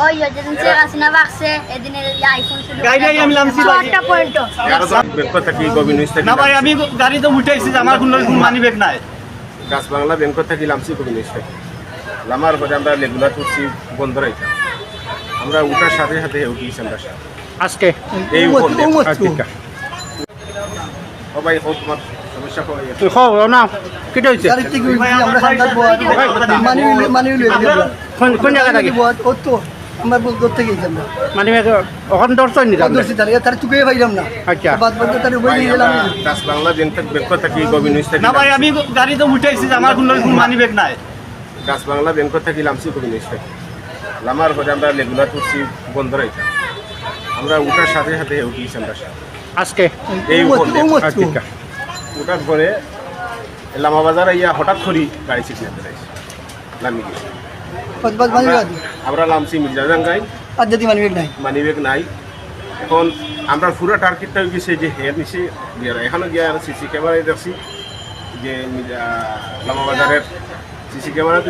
ওই যেদিন শেখ হাসিনা বাকছে এদিন আইফোন শুরু গাড়ি আমি নামছি একটা পয়েন্ট কথা কি গোবিন্দ না ভাই আমি গাড়ি তো উঠাইছি আমার কোনো মানি ব্যাগ নাই গাছ বাংলা ব্যাংক থাকি লামছি গোবিন্দ লামার পরে আমরা রেগুলার করছি বন্ধ রাখতাম আমরা উঠার সাথে সাথে উঠিয়েছি আমরা আজকে এই ও ভাই হোক তোমার সমস্যা হয় তুই খাও না কেটে হয়েছে কোন জায়গা থাকি আমার দূর থেকে আমরা মানে ওখানে দর্শন নিতাম দর্শি তার চুকে পাইলাম না আচ্ছা বাদ বাদ তার বই নিয়ে গেলাম গাছ বাংলা ব্যাংক থাকি গোবিন্দ না ভাই আমি গাড়ি তো উঠাইছি আমার কোনো মানি ব্যাগ নাই গাছ বাংলা ব্যাংক থাকি লামছি গোবিন্দ লামার পরে আমরা রেগুলার করছি বন্ধ রাখতাম আমরা উঠার সাথে সাথে উঠিয়েছি আমরা আজকে এই আচ্ছা উঠার পরে লামা বাজার ইয়া হঠাৎ করি গাড়ি সিগন্যাল বেড়াইছে নামি গেছি আমরা নামছি মির্জাজাঙ্গাই আর যদি মানিবেগ নাই মানিব্যাগ নাই এখন আমরা পুরো টার্গেটটা হয়ে গেছে যে হেয়ার নিচে এখানে গিয়ে আর সিসি ক্যামেরায় দেখছি যে লামা বাজারের সিসি ক্যামেরাতে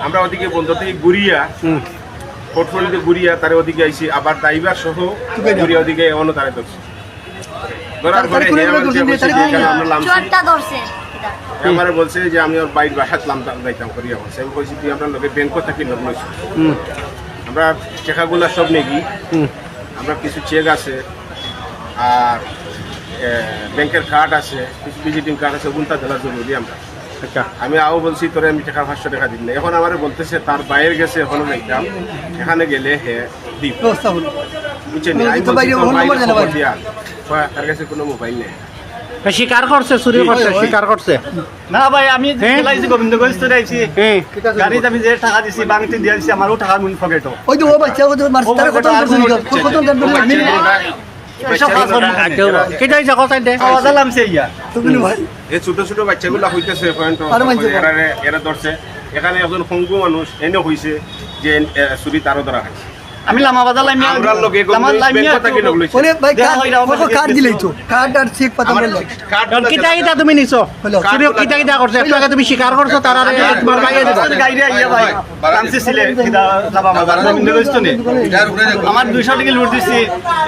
আমরা ওদিকে বন্ধ থেকে ঘুরিয়া পোর্টফোলিওতে ঘুরিয়া তার ওদিকে আইসি আবার ড্রাইভার সহ ঘুরিয়া ওদিকে এমনও তারা ধরছি ধরার পরে আমরা নামছি আমার বলছে যে আমি ওর বাইর বাসাত যাইতাম করিয়া বলছে আমি বলছি তুই আপনার লোকের ব্যাংক থাকি লোক নইছি আমরা চেকাগুলা সব নেগি আমরা কিছু চেক আছে আর ব্যাংকের কার্ড আছে কিছু ভিজিটিং কার্ড আছে ওগুনটা দেওয়া জরুরি আমরা আচ্ছা আমি আও বলছি তোরে আমি টাকা 500 টাকা দিন না এখন আমার বলতেছে তার বাইরে গেছে এখনো যাইতাম এখানে গেলে হে দিব বুঝছেন তার কাছে কোনো মোবাইল নেই স্বীকার করছে চুরি করছে স্বীকার করছে না ভাই আমি লাইছি গোবিন্দগঞ্জ তো যাইছি গাড়ি আমি যে টাকা দিছি বাংটি দিয়ে দিছি আমারও টাকা মুন পকেটও ওই তো ও বাচ্চা ও তো মারছে তার কত কত কেটে হয়েছে কথা দে আওয়াজ আলামছে ইয়া তুমি ভাই এই ছোট ছোট বাচ্চাগুলা হইতেছে পয়েন্ট এরা ধরছে এখানে একজন পঙ্গু মানুষ এনে হইছে যে চুরি তারও ধরা হয় আমি লামা বাজার লাইমিয়া আমরা লোকে ব্যাংক থাকি লোক লইছি ওরে ভাই কার্ড দিলেই তো কার্ড আর চেক পাতা বললে কিটা কিটা তুমি নিছো চুরি কিটা কিটা করছে একটু আগে তুমি স্বীকার করছো তারা তোমার বাইরে দিবা গাড়ি আইয়া ভাই কামছে ছিলে কিদা লামা বাজার গোবিন্দগঞ্জ তো নে আমার 200 টাকা লুট দিছি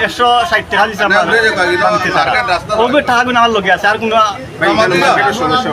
160 টাকা দিছি আমরা ওবে টাকা গুণ আমার লগে আছে আর কোন সমস্যা